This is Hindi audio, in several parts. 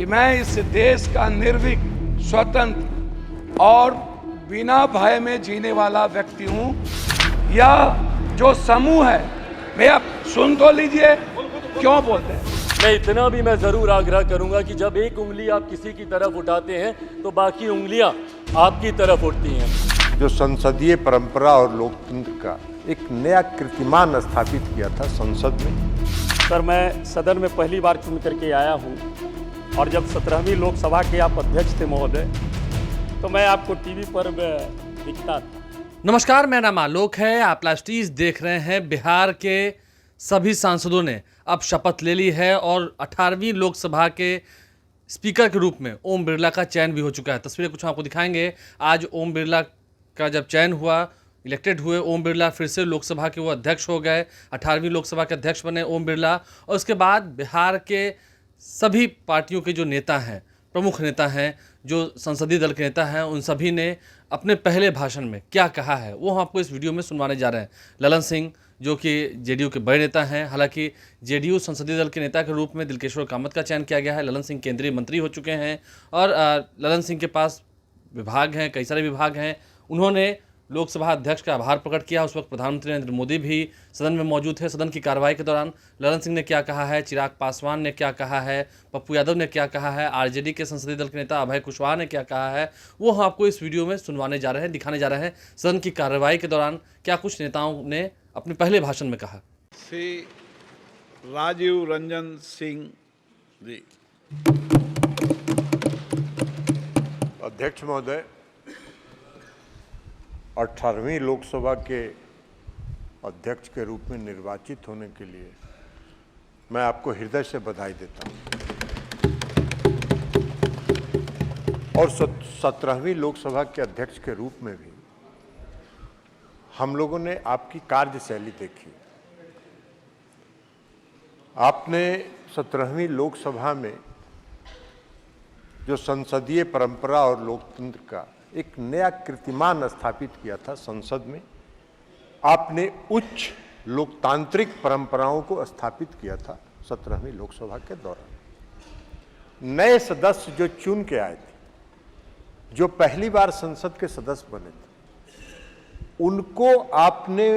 मैं इतना भी मैं जरूर आग्रह करूंगा कि जब एक उंगली आप किसी की तरफ उठाते हैं तो बाकी उंगलियां आपकी तरफ उठती हैं। जो संसदीय परंपरा और लोकतंत्र का एक नया कीर्तिमान स्थापित किया था संसद में। सर, मैं सदन में पहली बार चुन करके आया हूं और जब 17वीं लोकसभा के आप अध्यक्ष थे महोदय, तो मैं आपको टीवी पर दिखता था। नमस्कार, मेरा नाम आलोक है। आप लाइव टीवी देख रहे हैं। बिहार के सभी सांसदों ने अब शपथ ले ली है और 18वीं लोकसभा के स्पीकर के रूप में ओम बिरला का चयन भी हो चुका है। तस्वीरें कुछ आपको दिखाएंगे। आज ओम बिरला का जब चयन हुआ, इलेक्टेड हुए ओम बिरला, फिर से लोकसभा के वो अध्यक्ष हो गए। 18वीं लोकसभा के अध्यक्ष बने ओम बिरला। और उसके बाद बिहार के सभी पार्टियों के जो नेता हैं, प्रमुख नेता हैं, जो संसदीय दल के नेता हैं, उन सभी ने अपने पहले भाषण में क्या कहा है वो हम आपको इस वीडियो में सुनवाने जा रहे हैं। ललन सिंह जो कि जेडीयू के बड़े नेता हैं, हालांकि जेडीयू संसदीय दल के नेता के रूप में दिलकेश्वर कामत का चयन किया गया है। ललन सिंह केंद्रीय मंत्री हो चुके हैं और ललन सिंह के पास विभाग हैं, कई सारे विभाग हैं। उन्होंने लोकसभा अध्यक्ष का आभार प्रकट किया। उस वक्त प्रधानमंत्री नरेंद्र मोदी भी सदन में मौजूद थे। सदन की कार्रवाई के दौरान ललन सिंह ने क्या कहा है, चिराग पासवान ने क्या कहा है, पप्पू यादव ने क्या कहा है, आरजेडी के संसदीय दल के नेता अभय कुशवाहा ने क्या कहा है, वो हम आपको इस वीडियो में सुनवाने जा रहे हैं, दिखाने जा रहे हैं। सदन की कार्रवाई के दौरान क्या कुछ नेताओं ने अपने पहले भाषण में कहा। श्री राजीव रंजन सिंह जी। अध्यक्ष महोदय, 18वीं लोकसभा के अध्यक्ष के रूप में निर्वाचित होने के लिए मैं आपको हृदय से बधाई देता हूं। और 17वीं लोकसभा के अध्यक्ष के रूप में भी हम लोगों ने आपकी कार्यशैली देखी। आपने 17वीं लोकसभा में जो संसदीय परंपरा और लोकतंत्र का एक नया कीर्तिमान स्थापित किया था संसद में। आपने उच्च लोकतांत्रिक परंपराओं को स्थापित किया था 17वीं लोकसभा के दौरान। नए सदस्य जो चुन के आए थे, जो पहली बार संसद के सदस्य बने थे, उनको आपने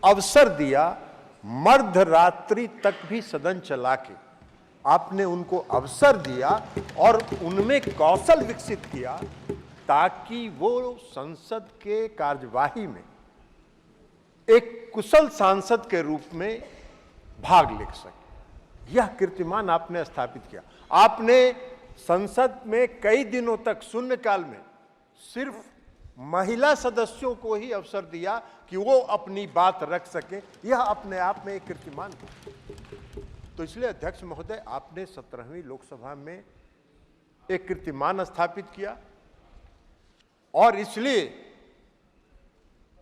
अवसर दिया मध्यरात्रि तक भी सदन चला के आपने उनको अवसर दिया और उनमें कौशल विकसित किया ताकि वो संसद के कार्यवाही में एक कुशल सांसद के रूप में भाग ले सके। यह कीर्तिमान आपने स्थापित किया। आपने संसद में कई दिनों तक शून्यकाल में सिर्फ महिला सदस्यों को ही अवसर दिया कि वो अपनी बात रख सके। यह अपने आप में एक कीर्तिमान है। तो इसलिए अध्यक्ष महोदय, आपने 17वीं लोकसभा में एक कीर्तिमान स्थापित किया और इसलिए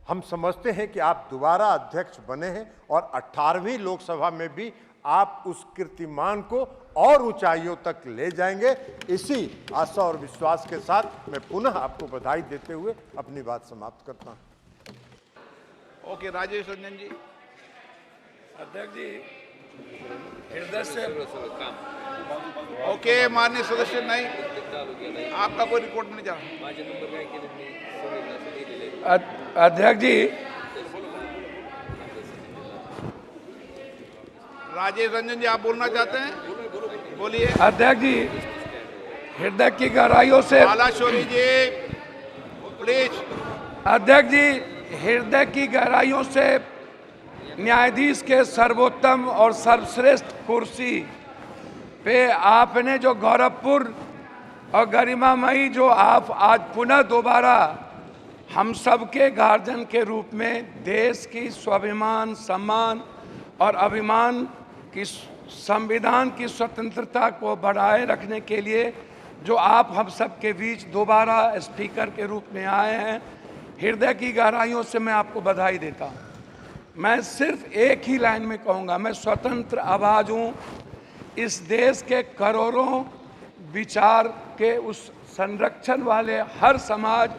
हम समझते हैं कि आप दोबारा अध्यक्ष बने हैं और 18वीं लोकसभा में भी आप उस कीर्तिमान को और ऊंचाइयों तक ले जाएंगे। इसी आशा और विश्वास के साथ मैं पुनः आपको बधाई देते हुए अपनी बात समाप्त करता हूं। ओके, राजेश रंजन जी। अध्यक्ष जी, हृदय से ओके, माननीय सदस्य, नहीं आपका कोई रिपोर्ट नहीं जा रहा। अध्यक्ष जी, राजेश रंजन जी, आप बोलना चाहते हैं? बोलिए। अध्यक्ष जी, हृदय की गहराइयों से बालाशोरी जी, प्लीज। अध्यक्ष जी, हृदय की गहराइयों से न्यायाधीश के सर्वोत्तम और सर्वश्रेष्ठ कुर्सी पे आपने जो गौरवपूर्ण और गरिमामयी जो आप आज पुनः दोबारा हम सबके गार्जियन के रूप में देश की स्वाभिमान, सम्मान और अभिमान की, संविधान की स्वतंत्रता को बढ़ाए रखने के लिए जो आप हम सब के बीच दोबारा स्पीकर के रूप में आए हैं, हृदय की गहराइयों से मैं आपको बधाई देता हूं। मैं सिर्फ एक ही लाइन में कहूँगा, मैं स्वतंत्र आवाज़ हूँ इस देश के करोड़ों विचार के उस संरक्षण वाले हर समाज,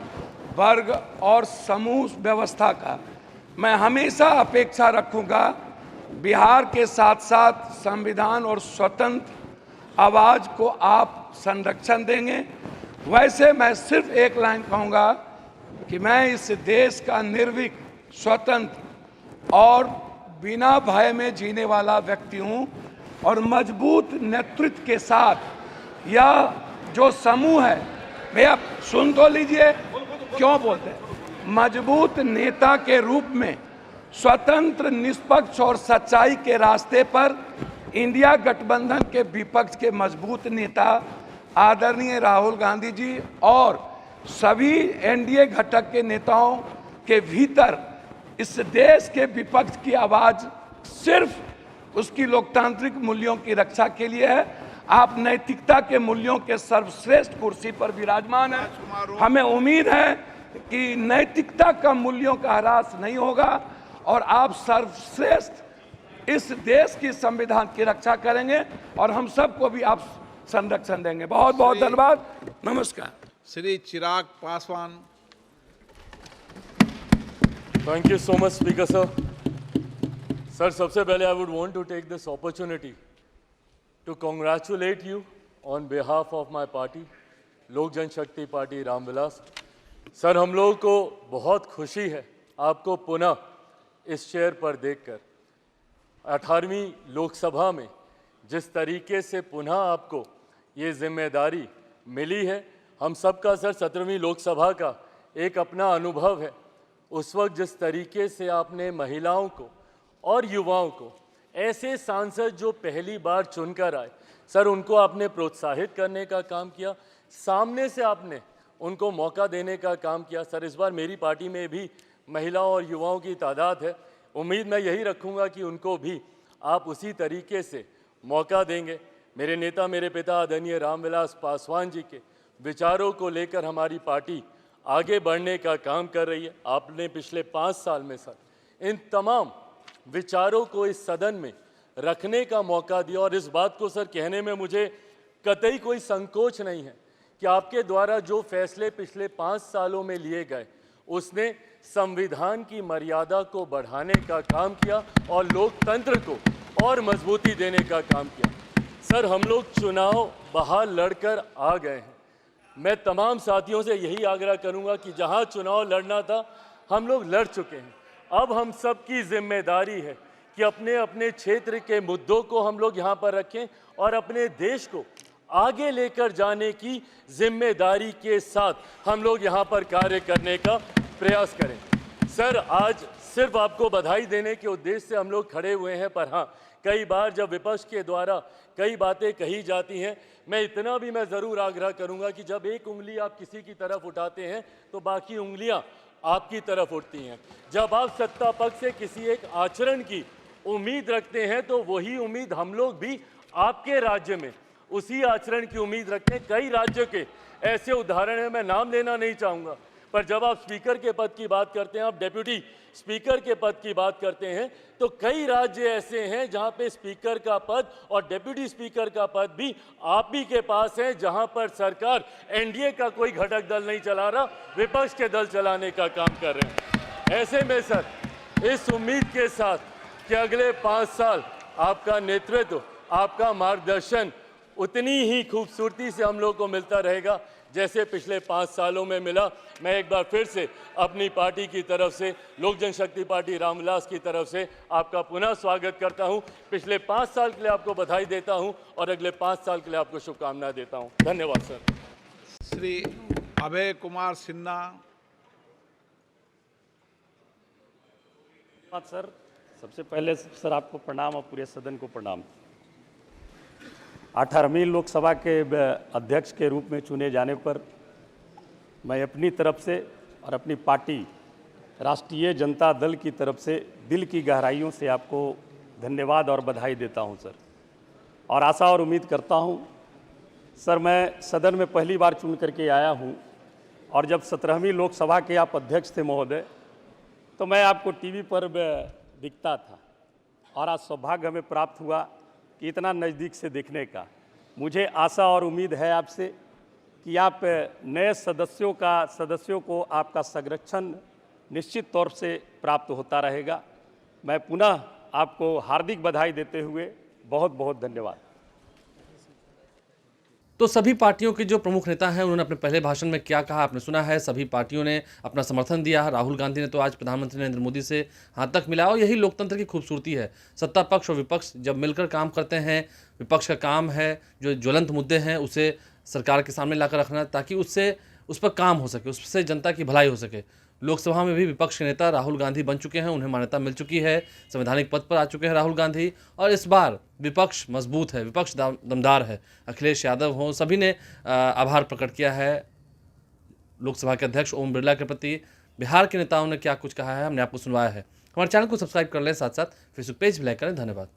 वर्ग और समूह व्यवस्था का। मैं हमेशा अपेक्षा रखूँगा बिहार के साथ साथ संविधान और स्वतंत्र आवाज को आप संरक्षण देंगे। वैसे मैं सिर्फ एक लाइन कहूंगा कि मैं इस देश का निर्भीक, स्वतंत्र और बिना भय में जीने वाला व्यक्ति हूं और मजबूत नेतृत्व के साथ यह जो समूह है, भैया सुन तो लीजिए, क्यों बोलते हैं, मजबूत नेता के रूप में स्वतंत्र, निष्पक्ष और सच्चाई के रास्ते पर इंडिया गठबंधन के विपक्ष के मजबूत नेता आदरणीय राहुल गांधी जी और सभी एनडीए घटक के नेताओं के भीतर इस देश के विपक्ष की आवाज सिर्फ उसकी लोकतांत्रिक मूल्यों की रक्षा के लिए है। आप नैतिकता के मूल्यों के सर्वश्रेष्ठ कुर्सी पर विराजमान हैं। हमें उम्मीद है कि नैतिकता का मूल्यों का ह्रास नहीं होगा और आप सर्वश्रेष्ठ इस देश की संविधान की रक्षा करेंगे और हम सबको भी आप संरक्षण देंगे। बहुत बहुत धन्यवाद। नमस्कार। Shri Chirag Paswan. Thank you so much speaker sir. Sir, सबसे पहले I would want to take this opportunity to congratulate you on behalf of my party, Lok Janshakti party Ramvilas. Sir, हम लोगों को बहुत खुशी है आपको पुनः इस चेयर पर देखकर। 18वीं लोकसभा में जिस तरीके से पुनः आपको ये जिम्मेदारी मिली है, हम सबका सर 17वीं लोकसभा का एक अपना अनुभव है। उस वक्त जिस तरीके से आपने महिलाओं को और युवाओं को, ऐसे सांसद जो पहली बार चुनकर आए, सर उनको आपने प्रोत्साहित करने का काम किया, सामने से आपने उनको मौका देने का काम किया। सर, इस बार मेरी पार्टी में भी महिलाओं और युवाओं की तादाद है। उम्मीद मैं यही रखूंगा कि उनको भी आप उसी तरीके से मौका देंगे। मेरे नेता, मेरे पिता आदरणीय रामविलास पासवान जी के विचारों को लेकर हमारी पार्टी आगे बढ़ने का काम कर रही है। आपने पिछले 5 साल में सर इन तमाम विचारों को इस सदन में रखने का मौका दिया और इस बात को सर कहने में मुझे कतई कोई संकोच नहीं है कि आपके द्वारा जो फैसले पिछले 5 सालों में लिए गए, उसने संविधान की मर्यादा को बढ़ाने का काम किया और लोकतंत्र को और मजबूती देने का काम किया। सर, हम लोग चुनाव बाहर लड़कर आ गए हैं। मैं तमाम साथियों से यही आग्रह करूंगा कि जहां चुनाव लड़ना था हम लोग लड़ चुके हैं। अब हम सब की जिम्मेदारी है कि अपने अपने क्षेत्र के मुद्दों को हम लोग यहाँ पर रखें और अपने देश को आगे लेकर जाने की जिम्मेदारी के साथ हम लोग यहाँ पर कार्य करने का प्रयास करें। सर, आज सिर्फ आपको बधाई देने के उद्देश्य से हम लोग खड़े हुए हैं, पर हाँ, कई बार जब विपक्ष के द्वारा कई बातें कही जाती हैं, मैं इतना भी मैं ज़रूर आग्रह करूंगा कि जब एक उंगली आप किसी की तरफ उठाते हैं तो बाकी उंगलियां आपकी तरफ उठती हैं। जब आप सत्ता पक्ष से किसी एक आचरण की उम्मीद रखते हैं तो वही उम्मीद हम लोग भी आपके राज्य में उसी आचरण की उम्मीद रखते हैं। कई राज्यों के ऐसे उदाहरण हैं, मैं नाम लेना नहीं चाहूँगा, पर जब आप स्पीकर के पद की बात करते हैं, आप डेप्यूटी स्पीकर के पद की बात करते हैं, तो कई राज्य ऐसे हैं जहां पे स्पीकर का पद और डेप्यूटी स्पीकर का पद भी आप ही के पास है, जहां पर सरकार एनडीए का कोई घटक दल नहीं चला रहा, विपक्ष के दल चलाने का काम कर रहे हैं। ऐसे में सर, इस उम्मीद के साथ कि अगले 5 साल आपका नेतृत्व, आपका मार्गदर्शन उतनी ही खूबसूरती से हम लोग को मिलता रहेगा जैसे पिछले 5 सालों में मिला। मैं एक बार फिर से अपनी पार्टी की तरफ से, लोक जनशक्ति पार्टी रामविलास की तरफ से आपका पुनः स्वागत करता हूं। पिछले 5 साल के लिए आपको बधाई देता हूं और अगले 5 साल के लिए आपको शुभकामनाएं देता हूं। धन्यवाद सर। श्री अभय कुमार सिन्हा। सर, सबसे पहले सर आपको प्रणाम और पूरे सदन को प्रणाम। 18वीं लोकसभा के अध्यक्ष के रूप में चुने जाने पर मैं अपनी तरफ से और अपनी पार्टी राष्ट्रीय जनता दल की तरफ से दिल की गहराइयों से आपको धन्यवाद और बधाई देता हूं सर, और आशा और उम्मीद करता हूं सर, मैं सदन में पहली बार चुन करके आया हूं और जब 17वीं लोकसभा के आप अध्यक्ष थे महोदय, तो मैं आपको टीवी पर दिखता था और आज सौभाग्य हमें प्राप्त हुआ कि इतना नज़दीक से देखने का। मुझे आशा और उम्मीद है आपसे कि आप नए सदस्यों को आपका संरक्षण निश्चित तौर से प्राप्त होता रहेगा। मैं पुनः आपको हार्दिक बधाई देते हुए बहुत बहुत धन्यवाद। तो सभी पार्टियों के जो प्रमुख नेता हैं उन्होंने अपने पहले भाषण में क्या कहा आपने सुना है। सभी पार्टियों ने अपना समर्थन दिया है। राहुल गांधी ने तो आज प्रधानमंत्री नरेंद्र मोदी से हाथ तक मिलाया और यही लोकतंत्र की खूबसूरती है। सत्ता पक्ष और विपक्ष जब मिलकर काम करते हैं, विपक्ष का काम है जो ज्वलंत मुद्दे हैं उसे सरकार के सामने लाकर रखना ताकि उससे उस पर काम हो सके, उससे जनता की भलाई हो सके। लोकसभा में भी विपक्ष के नेता राहुल गांधी बन चुके हैं, उन्हें मान्यता मिल चुकी है, संवैधानिक पद पर आ चुके हैं राहुल गांधी। और इस बार विपक्ष मजबूत है, विपक्ष दमदार है। अखिलेश यादव हों, सभी ने आभार प्रकट किया है लोकसभा के अध्यक्ष ओम बिरला के प्रति। बिहार के नेताओं ने क्या कुछ कहा है हमने आपको सुनवाया है। हमारे चैनल को सब्सक्राइब कर लें, साथ साथ फेसबुक पेज भी लाइक करें। धन्यवाद।